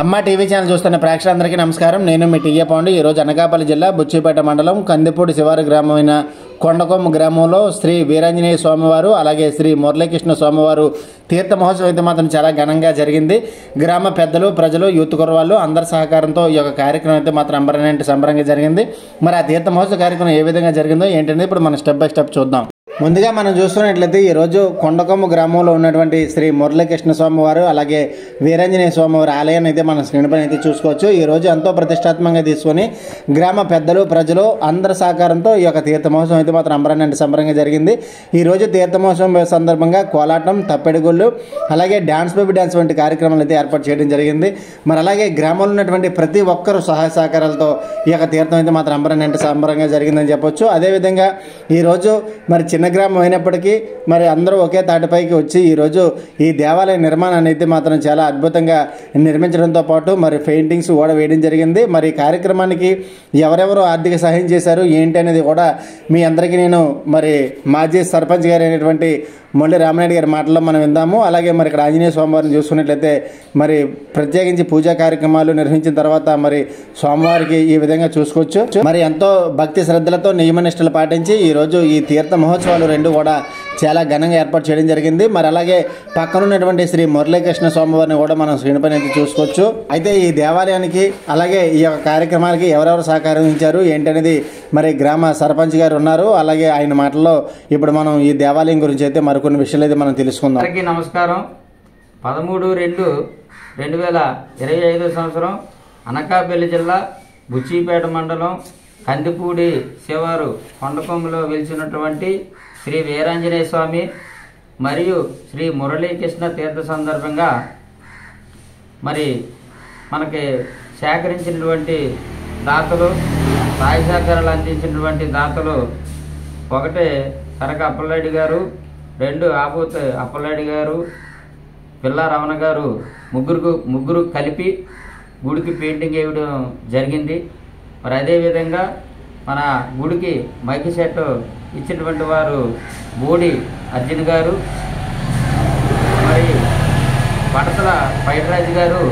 అమ్మ TV channel చూస్తున్న ప్రేక్షకులందరికీ నమస్కారం. నేను మీ టీఏ పాండు. ఈరోజు అనకాపల్లి జిల్లా బుచ్చిపేట మండలం కందిపూడి శివారు గ్రామమైన కొండకొమ్మ గ్రామంలో శ్రీ వీరాంజనేయ స్వామివారు అలాగే శ్రీ మురళీకృష్ణ స్వామివారు తీర్థ మహోత్సవం అయితే మాత్రం చాలా ఘనంగా జరిగింది. గ్రామ పెద్దలు, ప్రజలు, యూత్ కుర్రవాళ్ళు అందరి సహకారంతో ఈ యొక్క కార్యక్రమం అయితే మాత్రం సంబరంగా జరిగింది. మరి ఆ తీర్థ మహోత్సవ కార్యక్రమం ఏ విధంగా జరిగిందో ఏంటనేది ఇప్పుడు మనం స్టెప్ బై స్టెప్ చూద్దాం. ముందుగా మనం చూస్తున్నట్లయితే ఈరోజు కొండకొమ్మ గ్రామంలో ఉన్నటువంటి శ్రీ మురళీకృష్ణ స్వామివారు అలాగే వీరాంజనేయ స్వామివారి ఆలయాన్ని అయితే మనం స్క్రీన్ పైన అయితే చూసుకోవచ్చు. ఈరోజు ఎంతో ప్రతిష్టాత్మకంగా తీసుకొని గ్రామ పెద్దలు, ప్రజలు అందరి సహకారంతో ఈ యొక్క తీర్థ మహోత్సవం అయితే మాత్రం సంబరంగా జరిగింది. ఈరోజు తీర్థ మహోత్సవం సందర్భంగా కోలాటం, తప్పెడుగుళ్ళు అలాగే డ్యాన్స్ బేబీ డ్యాన్స్ వంటి కార్యక్రమాలు అయితే ఏర్పాటు చేయడం జరిగింది. మరి అలాగే గ్రామంలో ఉన్నటువంటి ప్రతి ఒక్కరూ సహాయ సహకారాలతో ఈ యొక్క తీర్థం అయితే మాత్రం సంబరంగా జరిగిందని చెప్పొచ్చు. అదేవిధంగా ఈరోజు మరి చిన్న గ్రామం అయినప్పటికీ మరి అందరూ ఒకే తాటిపైకి వచ్చి ఈరోజు ఈ దేవాలయ నిర్మాణాన్ని అయితే మాత్రం చాలా అద్భుతంగా నిర్మించడంతో పాటు మరి పెయింటింగ్స్ కూడా వేయడం జరిగింది. మరి కార్యక్రమానికి ఎవరెవరు ఆర్థిక సహాయం చేశారు ఏంటి అనేది కూడా మీ అందరికీ నేను మరి మాజీ సర్పంచ్ గారు అయినటువంటి మొల్లి రామనాయుడు గారి మాటల్లో మనం విందాము. అలాగే మరి ఇక్కడ ఆంజనేయ స్వామివారిని చూసుకున్నట్లయితే మరి ప్రత్యేకించి పూజా కార్యక్రమాలు నిర్వహించిన తర్వాత మరి స్వామివారికి ఈ విధంగా చూసుకోవచ్చు. మరి ఎంతో భక్తి శ్రద్ధలతో నియమనిష్టలు పాటించి ఈరోజు ఈ తీర్థ మహోత్సవాలు రెండు కూడా చాలా ఘనంగా ఏర్పాటు చేయడం జరిగింది. మరి అలాగే పక్కన ఉన్నటువంటి శ్రీ మురళీకృష్ణ స్వామివారిని కూడా మనం స్క్రీన్ పైన అయితే చూసుకోవచ్చు. అయితే ఈ దేవాలయానికి అలాగే ఈ యొక్క కార్యక్రమానికి ఎవరెవరు సహకరించారు ఏంటనేది మరి గ్రామ సర్పంచ్ గారు ఉన్నారు. అలాగే ఆయన మాటల్లో ఇప్పుడు మనం ఈ దేవాలయం గురించి అయితే మరికొన్ని విషయాలు అయితే మనం తెలుసుకుందాం. అందరికీ నమస్కారం. 13/2/2025 సంవత్సరం అనకాపల్లి జిల్లా బుచ్చిపేట మండలం కందిపూడి శివారు కొండకొమ్మలో వెలిసినటువంటి శ్రీ వీరాంజనేయ స్వామి మరియు శ్రీ మురళీకృష్ణ తీర్థ సందర్భంగా మరి మనకి సేకరించినటువంటి దాతలు, సాయ సహకారాలు అందించినటువంటి దాతలు ఒకటి కరక అప్పలరెడ్డి గారు, 2 ఆపోతే అప్పలరెడ్డి గారు, పిల్ల రమణ గారు, ముగ్గురు కలిపి గుడికి పెయింటింగ్ వేయడం జరిగింది. మరి అదేవిధంగా మన గుడికి మైక్ సెట్ ఇచ్చినటువంటి వారు బోడి అర్జున్ గారు, మరి పడతల పైటరాజు గారు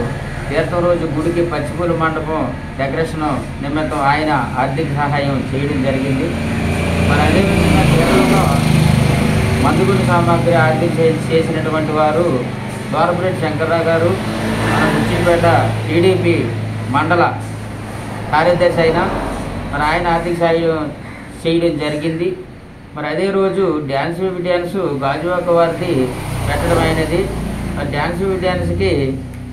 తీర్థం రోజు గుడికి పచ్చిపూల మండపం డెకరేషన్ నిమిత్తం ఆయన ఆర్థిక సహాయం చేయడం జరిగింది. మరి అదేవిధంగా తీర్థంలో మందుగుడి సామాగ్రి ఆర్థిక చేసినటువంటి వారు దోరపురెడ్డి శంకర్రావు గారు, మన బుచ్చిపేట టీడీపీ మండల కార్యదర్శి అయిన మరి ఆయన ఆర్థిక సహాయం చేయడం జరిగింది. మరి అదే రోజు డ్యాన్స్ బేబీ డ్యాన్స్ గాజువాక వారిది పెట్టడం అయినది. డ్యాన్స్ బేబీ డ్యాన్స్కి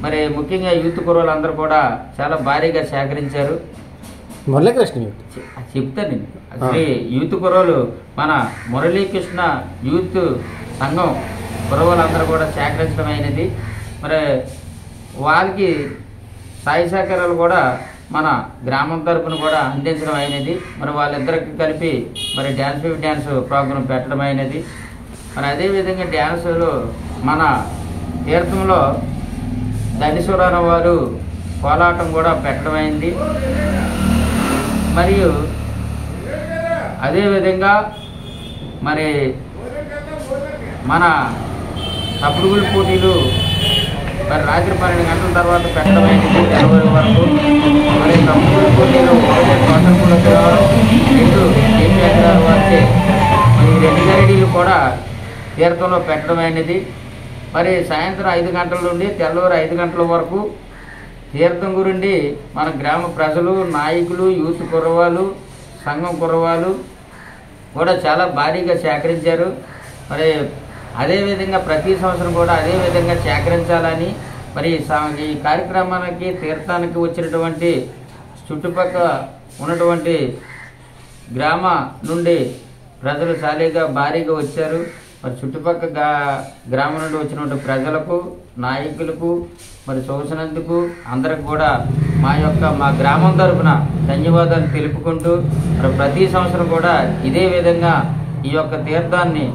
మరి ముఖ్యంగా యూత్ కుర్రలందరూ కూడా చాలా భారీగా సేకరించారు. మురళీకృష్ణ చెప్తాను శ్రీ యూత్ కుర్రలు మన మురళీకృష్ణ యూత్ సంఘం కుర్రలందరూ కూడా సేకరించడం అయినది. మరి వాళ్ళకి సాయ సహకారాలు కూడా మన గ్రామం తరపున కూడా అందించడం అయినది. మరి వాళ్ళిద్దరికి కలిపి మరి డ్యాన్స్ బేబీ డ్యాన్స్ ప్రోగ్రాం పెట్టడం అయినది. మరి అదేవిధంగా డ్యాన్సులు మన తీర్థంలో దండేశ్వరరావు వారు కోలాటం కూడా పెట్టడం అయింది. మరియు అదేవిధంగా మరి మన తప్పుడుగుల పోటీలు మరి రాత్రి 12 గంటల తర్వాత పెట్టడం అయింది తెల్లవారి వరకు. మరి తప్పుడుగుల పోటీలు వచ్చే మరి 2 గరిడీలు కూడా తీర్థంలో పెట్టడం అయినది. మరి సాయంత్రం 5 గంటల నుండి తెల్లవారు 5 గంటల వరకు తీర్థం గురించి మన గ్రామ ప్రజలు, నాయకులు, యూత్ కుర్రవాళ్ళు, సంఘం కుర్రవాళ్ళు కూడా చాలా భారీగా సేకరించారు. మరి అదేవిధంగా ప్రతి సంవత్సరం కూడా అదేవిధంగా సేకరించాలని మరి ఈ కార్యక్రమానికి తీర్థానికి వచ్చినటువంటి చుట్టుపక్కల ఉన్నటువంటి గ్రామ నుండి ప్రజలు చాలాగా భారీగా వచ్చారు. మరి చుట్టుపక్కల గ్రామం నుండి వచ్చినటువంటి ప్రజలకు, నాయకులకు మరి చూసినందుకు అందరికి కూడా మా గ్రామం తరఫున ధన్యవాదాలు తెలుపుకుంటూ మరి ప్రతి సంవత్సరం కూడా ఇదే విధంగా ఈ యొక్క తీర్థాన్ని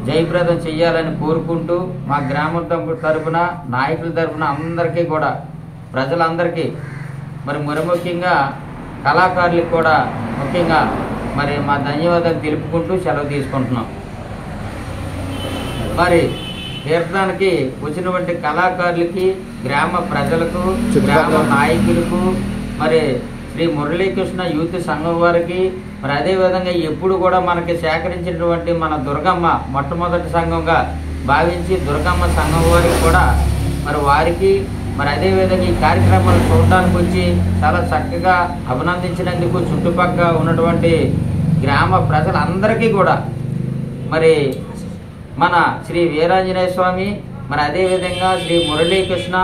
జయప్రదం చేయాలని కోరుకుంటూ మా గ్రామం తరఫున, నాయకుల తరఫున అందరికీ కూడా ప్రజలందరికీ మరి ముఖ్యంగా కళాకారులకు కూడా ముఖ్యంగా మరి మా ధన్యవాదాలు తెలుపుకుంటూ సెలవు తీసుకుంటున్నాం. మరి తీర్థానికి వచ్చినటువంటి కళాకారులకి, గ్రామ ప్రజలకు, గ్రామ నాయకులకు, మరి శ్రీ మురళీకృష్ణ యూత్ సంఘం వారికి, మరి అదేవిధంగా ఎప్పుడు కూడా మనకి సేకరించినటువంటి మన దుర్గమ్మ మొట్టమొదటి సంఘంగా భావించి దుర్గమ్మ సంఘం వారికి కూడా మరి వారికి, మరి అదేవిధంగా ఈ కార్యక్రమాలు చూడడానికి వచ్చి చాలా చక్కగా అభినందించినందుకు చుట్టుపక్కల ఉన్నటువంటి గ్రామ ప్రజలందరికీ కూడా మరి మన శ్రీ వీరాంజనేయ స్వామి, మరి అదేవిధంగా శ్రీ మురళీకృష్ణ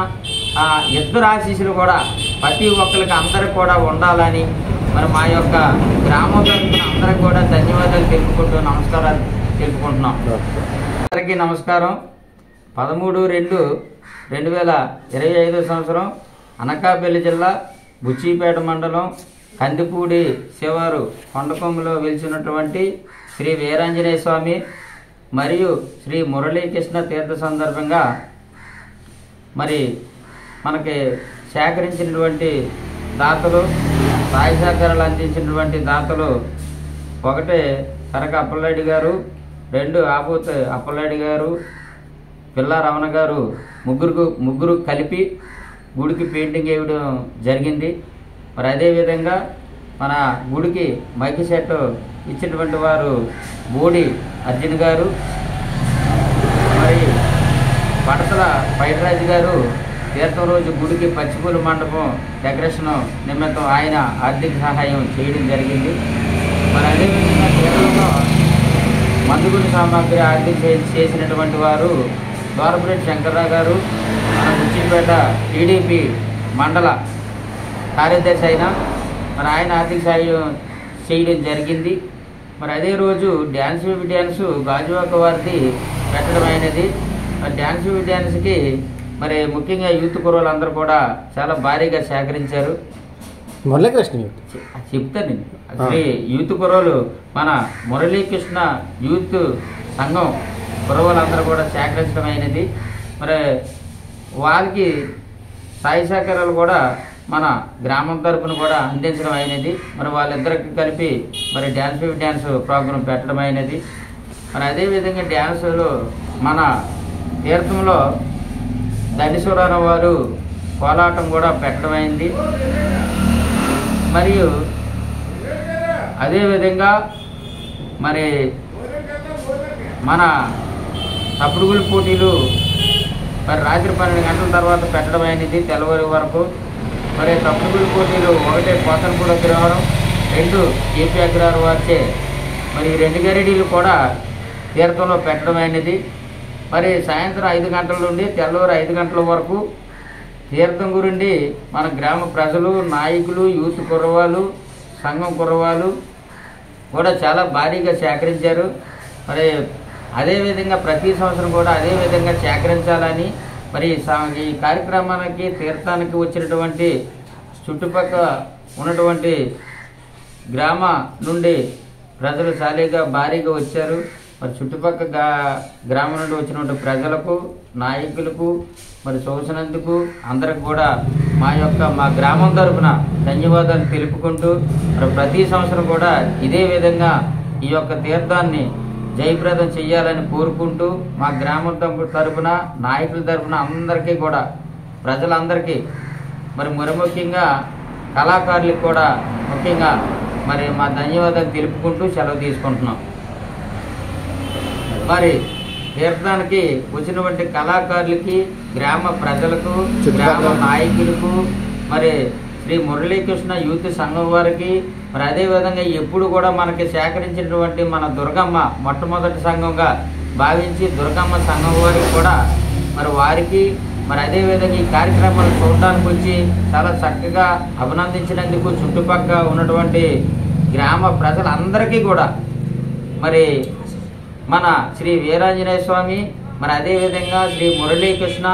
ఇద్దరు ఆశీస్సులు కూడా ప్రతి ఒక్కరికి అందరికి కూడా ఉండాలని మరి మా యొక్క గ్రామం తరఫున అందరికి కూడా ధన్యవాదాలు తెలుపుకుంటూ నమస్కారాలు తెలుపుకుంటున్నాం. అందరికీ నమస్కారం. 13/2/2025 సంవత్సరం అనకాపల్లి జిల్లా బుచ్చిపేట మండలం కందిపూడి శివారు కొండకొమ్మలో వెలిసినటువంటి శ్రీ వీరాంజనేయ స్వామి మరియు శ్రీ మురళీకృష్ణ తీర్థ సందర్భంగా మరి మనకి సేకరించినటువంటి దాతలు, సాయ సహకారాలు అందించినటువంటి దాతలు 1 కరక అప్పలరెడ్డి గారు, 2 ఆపోతే అప్పలరెడ్డి గారు, పిల్ల రమణ గారు, ముగ్గురు కలిపి గుడికి పెయింటింగ్ వేయడం జరిగింది. మరి అదేవిధంగా మన గుడికి మైక్ సెట్ ఇచ్చినటువంటి వారు బోడి అర్జున్ గారు, మరి పడతల పైటరాజు గారు తీర్థం రోజు గుడికి పచ్చిపూల మండపం డెకరేషన్ నిమిత్తం ఆయన ఆర్థిక సహాయం చేయడం జరిగింది. మరి అదేవిధంగా తీర్థంలో మందుగుడి సామాగ్రి ఆర్థిక చేసినటువంటి వారు దోరపురెడ్డి శంకర్రావు గారు, మన బుచ్చిపేట టీడీపీ మండల కార్యదర్శి అయిన మరి ఆయన ఆర్థిక సహాయం చేయడం జరిగింది. మరి అదే రోజు డ్యాన్స్ గాజువాక వారిది పెట్టడం అయినది. మరి డ్యాన్స్కి మరి ముఖ్యంగా యూత్ కుర్రోళ్ళందరూ కూడా చాలా భారీగా సేకరించారు. మురళీకృష్ణ చెప్తాను నేను. శ్రీ యూత్ కుర్రోలు మన మురళీకృష్ణ యూత్ సంఘం కుర్రోళ్ళందరూ కూడా సేకరించడం అయినది. మరి వాళ్ళకి సాయి సహకారాలు కూడా మన గ్రామం తరపున కూడా అందించడం అయినది. మరి వాళ్ళిద్దరికి కలిపి మరి డ్యాన్స్ ప్రోగ్రాం పెట్టడం అయినది. మరి అదేవిధంగా డ్యాన్సులు మన తీర్థంలో దండేశ్వరరావు వారు కోలాటం కూడా పెట్టడం అయింది. మరియు అదేవిధంగా మరి మన తప్పుడుగుల పోటీలు మరి రాత్రి 12 గంటల తర్వాత పెట్టడం అయినది, తెల్లవారి వరకు. మరి తప్పుడుగుల పోటీలు 1 పోతనపూడి అగ్రహారం, 2 ఏపీ అగ్రహారం వారిచే మరి 2 గరిడీలు కూడా తీర్థంలో పెట్టడం అయినది. మరి సాయంత్రం 5 గంటల నుండి తెల్లవారు 5 గంటల వరకు తీర్థం గురించి మన గ్రామ ప్రజలు, నాయకులు, యూత్ కుర్రవాళ్ళు, సంఘం కుర్రవాళ్ళు కూడా చాలా భారీగా సేకరించారు. మరి అదేవిధంగా ప్రతి సంవత్సరం కూడా అదేవిధంగా సేకరించాలని మరి ఈ కార్యక్రమానికి తీర్థానికి వచ్చినటువంటి చుట్టుపక్కల ఉన్నటువంటి గ్రామ నుండి ప్రజలు చాలీగా భారీగా వచ్చారు. మరి చుట్టుపక్కల గ్రామం నుండి వచ్చినటువంటి ప్రజలకు, నాయకులకు మరి చూసినందుకు అందరికి కూడా మా గ్రామం తరపున ధన్యవాదాలు తెలుపుకుంటూ మరి ప్రతి సంవత్సరం కూడా ఇదే విధంగా ఈ యొక్క తీర్థాన్ని జయప్రదం చేయాలని కోరుకుంటూ మా గ్రామం తరపున, నాయకుల తరపున అందరికీ కూడా, ప్రజలందరికీ మరి ముఖ్యంగా కళాకారులకు కూడా ముఖ్యంగా మరి మా ధన్యవాదాలు తెలుపుకుంటూ సెలవు తీసుకుంటున్నాం. మరి తీర్థానికి వచ్చినటువంటి కళాకారులకి, గ్రామ ప్రజలకు, గ్రామ నాయకులకు, మరి శ్రీ మురళీకృష్ణ యూత్ సంఘం వారికి, మరి అదేవిధంగా ఎప్పుడు కూడా మనకి సేకరించినటువంటి మన దుర్గమ్మ మొట్టమొదటి సంఘంగా భావించి దుర్గమ్మ సంఘం వారికి కూడా మరి వారికి, మరి అదేవిధంగా ఈ కార్యక్రమాలు చూడడానికి వచ్చి చాలా చక్కగా అభినందించినందుకు చుట్టుపక్కల ఉన్నటువంటి గ్రామ ప్రజలందరికీ కూడా మరి మన శ్రీ వీరాంజనేయ స్వామి, మరి అదేవిధంగా శ్రీ మురళీకృష్ణ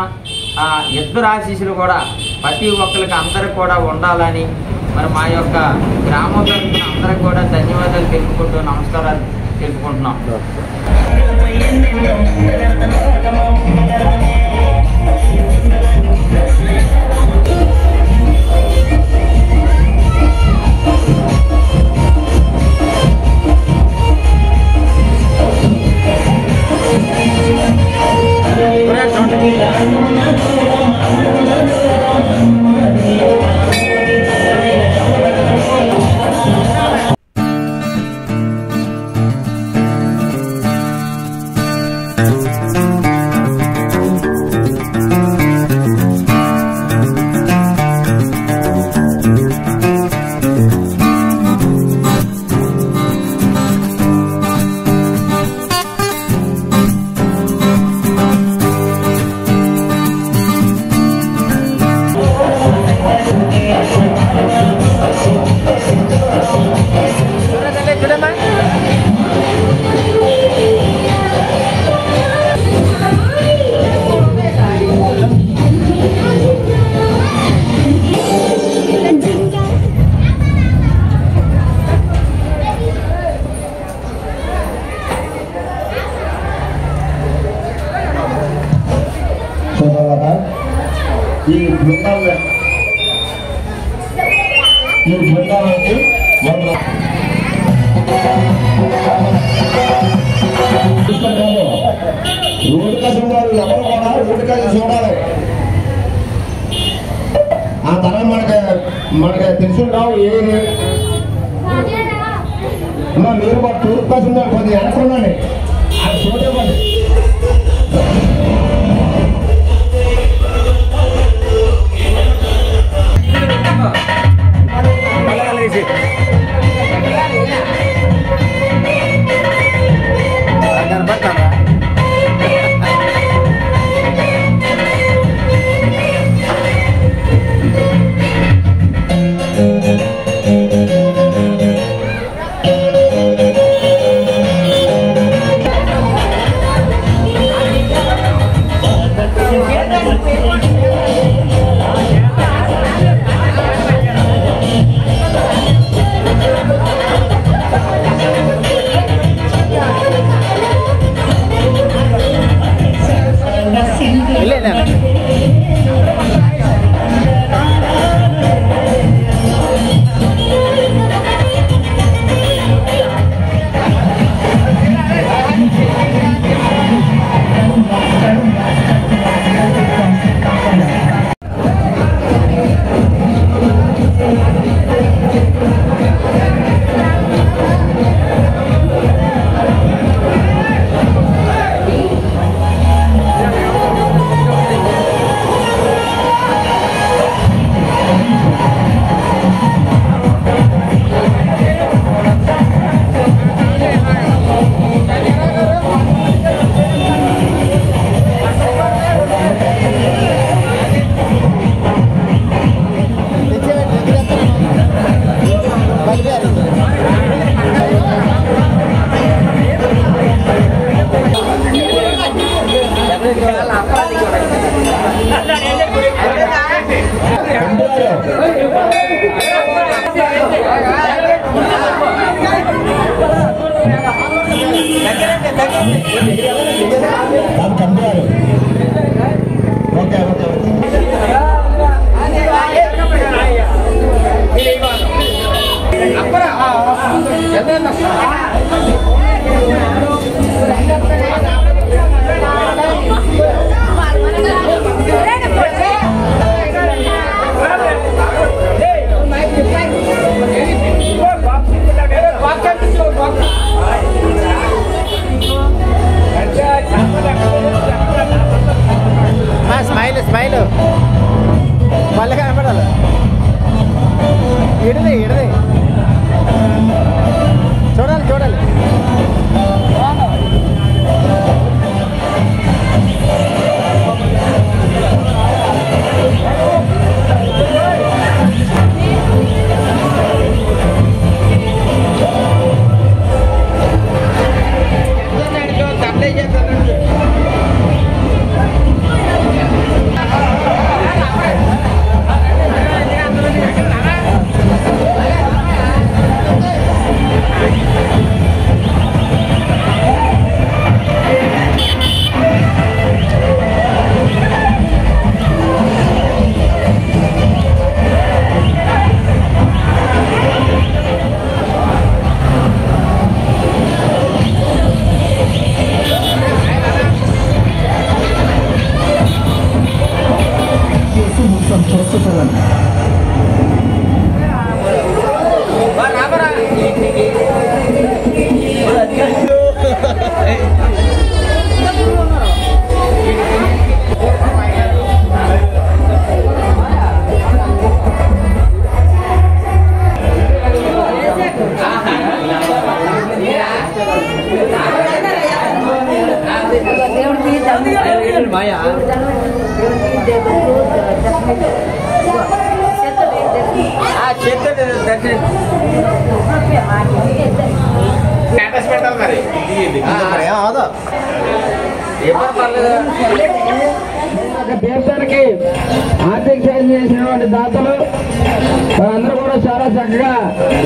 ఇద్దరు ఆశీస్సులు కూడా ప్రతి ఒక్కరికి అందరికి కూడా ఉండాలని మరి మా యొక్క గ్రామం తరఫున అందరికి కూడా ధన్యవాదాలు తెలుపుకుంటూ నమస్కారాలు తెలుపుకుంటున్నాం. Hey ఈ బృందానికి రోడ్డుకాసి వారు ఎవరు కూడా రోడ్డుకాసి చూడాలి. ఆ తరం మనకి తెలిసి రావు. మీరు మా తూర్పు కాసి ఉన్నారు, కొద్దిగా వెనకున్నాను అది చూడేవ్వండి. స్మైల్ మళ్ళీ కనపడాలి. ఇడది చూడాలి. దేశానికి ఆర్థిక సాయం చేసినటువంటి దాతలు అందరూ కూడా చాలా చక్కగా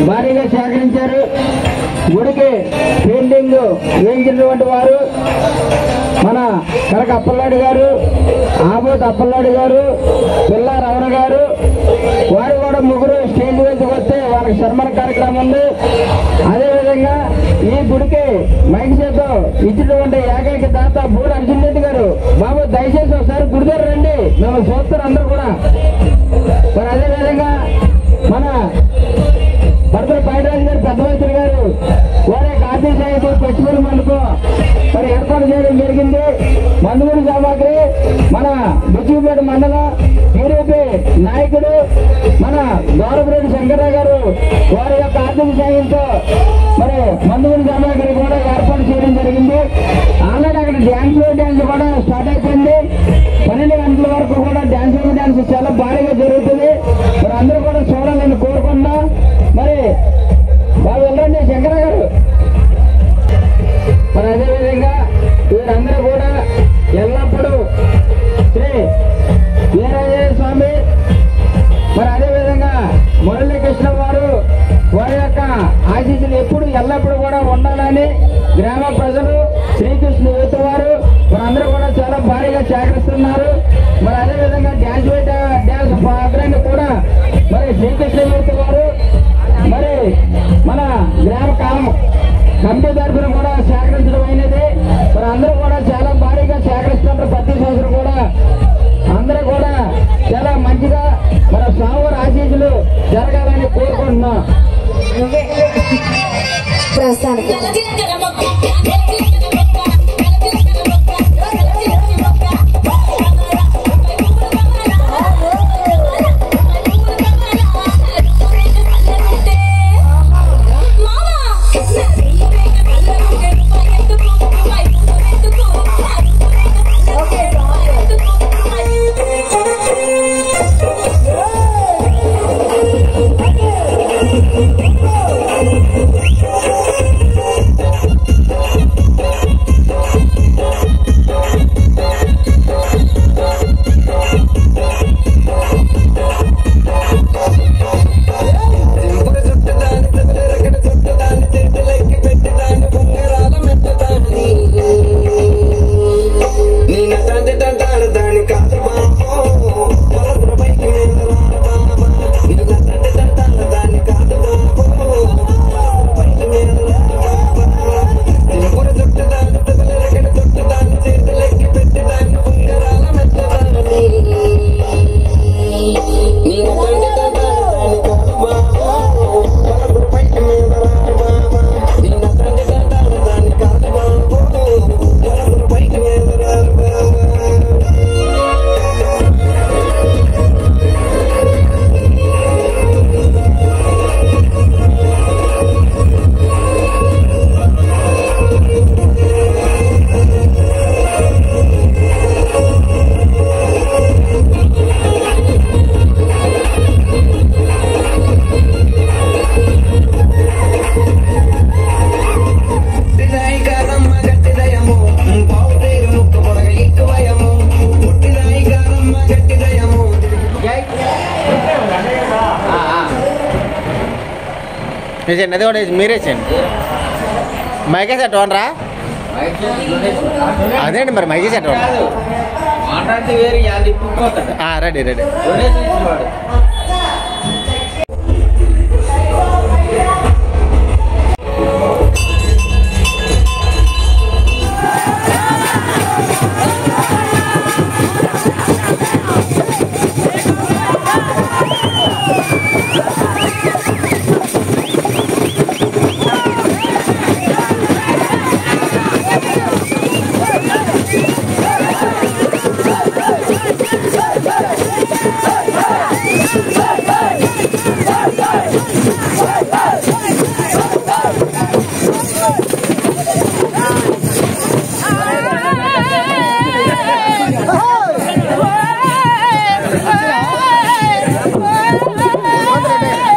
భారీగా సేకరించారు. గుడికి పెయింటింగ్ వేయించినటువంటి వారు మన కనక అప్పలనాయుడు గారు, ఆబోత్ అప్పలనాయుడు గారు, పిల్ల రమణ గారు, వారు కూడా ముగ్గురు స్టేజ్ మీదకి వస్తే వాళ్ళకి సన్మాన కార్యక్రమం ఉంది. అదేవిధంగా ఈ గుడికి మైక్ చేత ఇచ్చినటువంటి ఏకైక దాత బూర అర్జున్ రెడ్డి గారు, బాబు దయచేసి ఒకసారి గుడి దగ్గర రండి, మేము చూస్తారు అందరూ కూడా. మరి అదేవిధంగా మన భర్తల పైరాజు గారు, పెద్ద మంత్రి గారు, వారి ఆర్థిక సాహిత్య ఫెస్టివల్ మనకు మరి ఏర్పాటు చేయడం జరిగింది. మందుగుడి సామాగ్రి మన బుచ్చిపేట మండలం టీడీపీ నాయకుడు మన గౌరవరెడ్డి శంకర్రావు గారు వారి యొక్క ఆర్థిక సాయంతో మరి మందుగుడి సామాగ్రి కూడా ఏర్పాటు చేయడం జరిగింది. ఆల్రెడీ అక్కడ డ్యాన్స్ కూడా స్టార్ట్ అయిపోయింది. 12 గంటల వరకు కూడా డ్యాన్స్ చాలా భారీగా జరుగుతుంది. మరి అందరూ కూడా చూడాలని కోరుకున్నా. మరి బాగా వెళ్ళండి శంకర గారు. మరి అదేవిధంగా వీరందరూ కూడా ఎల్లప్పుడూ శ్రీ వీరాంజనేయ స్వామి, మరి అదేవిధంగా మురళీకృష్ణ వారు వారి యొక్క ఆశీస్సులు ఎప్పుడు ఎల్లప్పుడూ కూడా ఉండాలని గ్రామ ప్రజలు, శ్రీకృష్ణ యూత్ వారు మనందరూ కూడా చాలా భారీగా సేకరిస్తున్నారు. మరి అదేవిధంగా డ్యాన్స్ ప్రోగ్రాన్ని కూడా మరి శ్రీకృష్ణ యూత్ వారు మరి మన గ్రామ కమిటీ తరఫున కూడా సేకరించడం అయినది. మరి అందరూ కూడా చాలా భారీగా సేకరిస్తున్నారు. ప్రతి సంవత్సరం కూడా అందరూ కూడా చాలా మంచిగా మన స్వామివారి ఆశీస్సులు జరగాలని కోరుకుంటున్నాం. అది కూడా మీరే చేయండి. మైకే సెట్ వనరా అదేండి మరి మైకే సెట్ రెడీ రెడీ. Hey!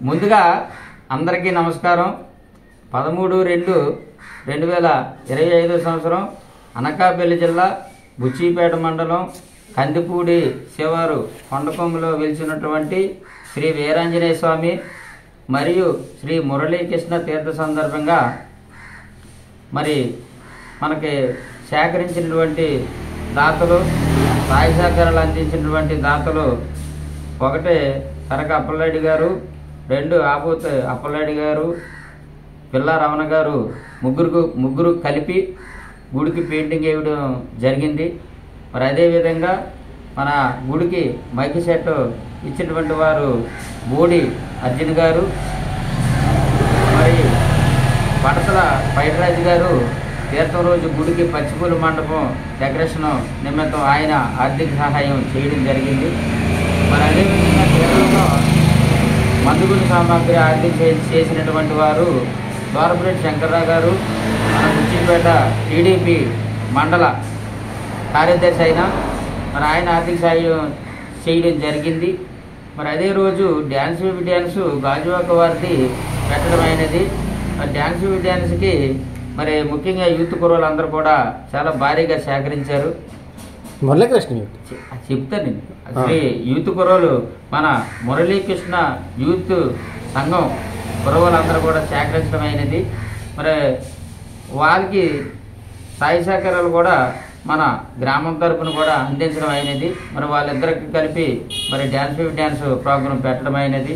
ముందుగా అందరికీ నమస్కారం. 13/2/2025 సంవత్సరం అనకాపల్లి జిల్లా బుచ్చిపేట మండలం కందిపూడి శివారు కొండకొమ్మలో వెలిసినటువంటి శ్రీ వీరాంజనేయ స్వామి మరియు శ్రీ మురళీకృష్ణ తీర్థ సందర్భంగా మరి మనకి సేకరించినటువంటి దాతలు, సాయి సహకారాలు అందించినటువంటి దాతలు 1 కరక అప్పలరెడ్డి గారు, 2 ఆపోతే అప్పలరెడ్డి గారు, పిల్లా రమణ గారు, ముగ్గురు కలిపి గుడికి పెయింటింగ్ వేయడం జరిగింది. మరి అదేవిధంగా మన గుడికి మైక్ సెట్ ఇచ్చినటువంటి వారు బోడి అర్జున్ గారు, మరి పడతల పైటరాజు గారు తీర్థం రోజు గుడికి పచ్చిపూల మండపం డెకరేషన్ నిమిత్తం ఆయన ఆర్థిక సహాయం చేయడం జరిగింది. మరి అదేవిధంగా తీర్థంలో మందుగుడి సామాగ్రి ఆర్థిక చేసినటువంటి వారు దోరపురెడ్డి శంకర్రావు గారు, మన బుచ్చిపేట టీడీపీ మండల కార్యదర్శి అయిన మరి ఆయన ఆర్థిక సహాయం చేయడం జరిగింది. మరి అదే రోజు డ్యాన్స్ గాజువాక వారిది పెట్టడం అయినది. డ్యాన్స్ డ్యాన్స్కి మరి ముఖ్యంగా యూత్ కుర్రోళ్ళందరూ కూడా చాలా భారీగా సేకరించారు. మురళీకృష్ణ చెప్తాను శ్రీ యూత్ కుర్రోలు మన మురళీకృష్ణ యూత్ సంఘం కుర్రోళ్ళందరూ కూడా సేకరించడం అయినది. మరి వాళ్ళకి సాయి సహకారాలు కూడా మన గ్రామం తరపున కూడా అందించడం అయినది. మరి వాళ్ళిద్దరికి కలిపి మరి డ్యాన్స్ ప్రోగ్రాం పెట్టడం అయినది.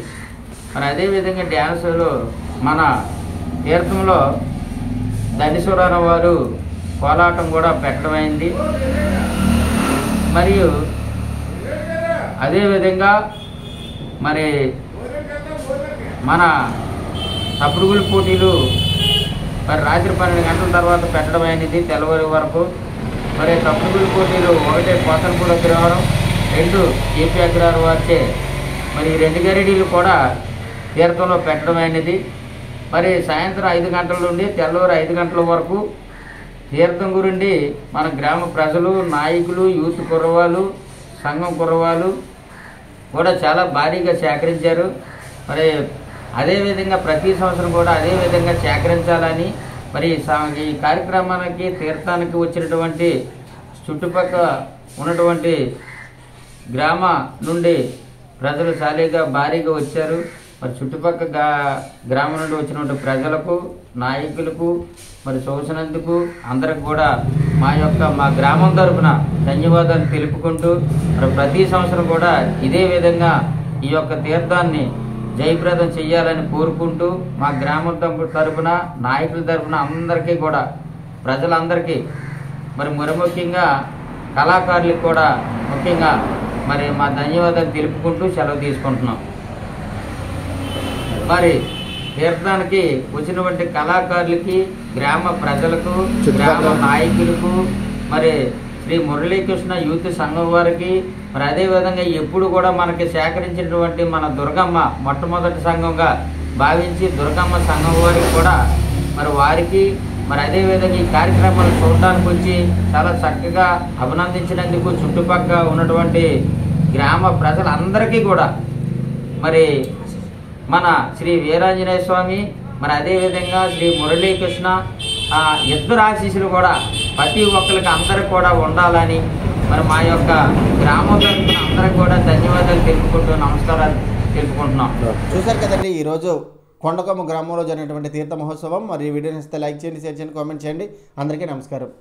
మరి అదేవిధంగా డ్యాన్సులు మన తీర్థంలో దండేశ్వరరావు వారు కోలాటం కూడా పెట్టడం అయింది. మరియు అదేవిధంగా మరి మన తప్పుడుగుల పోటీలు మరి రాత్రి 12 గంటల తర్వాత పెట్టడం అయినది తెల్లవారి వరకు. మరి తప్పుడుగుల పోటీలు 1 పోతనపూడి అగ్రహారం, 2 ఏపీ అగ్రహారం వచ్చే మరి 2 గరిడీలు కూడా తీర్థంలో పెట్టడం అయినది. మరి సాయంత్రం 5 గంటల నుండి తెల్లవారు 5 గంటల వరకు తీర్థం గురించి మన గ్రామ ప్రజలు, నాయకులు, యూత్ కుర్రవాళ్ళు, సంఘం కుర్రవాళ్ళు కూడా చాలా భారీగా సేకరించారు. మరి అదేవిధంగా ప్రతి సంవత్సరం కూడా అదేవిధంగా సేకరించాలని మరి ఈ కార్యక్రమానికి తీర్థానికి వచ్చినటువంటి చుట్టుపక్కల ఉన్నటువంటి గ్రామ నుండి ప్రజలు చాలీగా భారీగా వచ్చారు. మరి చుట్టుపక్కల గ్రామం నుండి వచ్చినటువంటి ప్రజలకు, నాయకులకు మరి చూసినందుకు అందరికి కూడా మా గ్రామం తరఫున ధన్యవాదాలు తెలుపుకుంటూ మరి ప్రతి సంవత్సరం కూడా ఇదే విధంగా ఈ యొక్క తీర్థాన్ని జయప్రదం చేయాలని కోరుకుంటూ మా గ్రామం తరఫున, నాయకుల తరఫున అందరికీ కూడా ప్రజలందరికీ మరి ముఖ్యంగా కళాకారులకు కూడా ముఖ్యంగా మరి మా ధన్యవాదాలు తెలుపుకుంటూ సెలవు తీసుకుంటున్నాం. మరి తీర్థానికి వచ్చినటువంటి కళాకారులకి, గ్రామ ప్రజలకు, గ్రామ నాయకులకు, మరి శ్రీ మురళీకృష్ణ యూత్ సంఘం వారికి, మరి అదేవిధంగా ఎప్పుడు కూడా మనకి సేకరించినటువంటి మన దుర్గమ్మ మొట్టమొదటి సంఘంగా భావించి దుర్గమ్మ సంఘం వారికి కూడా మరి వారికి మరి అదేవిధంగా ఈ కార్యక్రమాలు చూడడానికి వచ్చి చాలా చక్కగా అభినందించినందుకు చుట్టుపక్కల ఉన్నటువంటి గ్రామ ప్రజలందరికీ కూడా మరి మన శ్రీ వీరాంజనేయ స్వామి మరి అదేవిధంగా శ్రీ మురళీకృష్ణ ఇద్దరు ఆశీస్సులు కూడా ప్రతి ఒక్కరికి అందరికి కూడా ఉండాలని మరి మా యొక్క గ్రామం తరపున అందరికి కూడా ధన్యవాదాలు తెలుపుకుంటూ నమస్కారాలు తెలుపుకుంటున్నాం. చూశారు కదండి ఈరోజు కొండకొమ్మ గ్రామంలో జరిగినటువంటి తీర్థ మహోత్సవం. మరి ఈ వీడియోని ఇస్తే లైక్ చేయండి, షేర్ చేయండి, కామెంట్ చేయండి. అందరికీ నమస్కారం.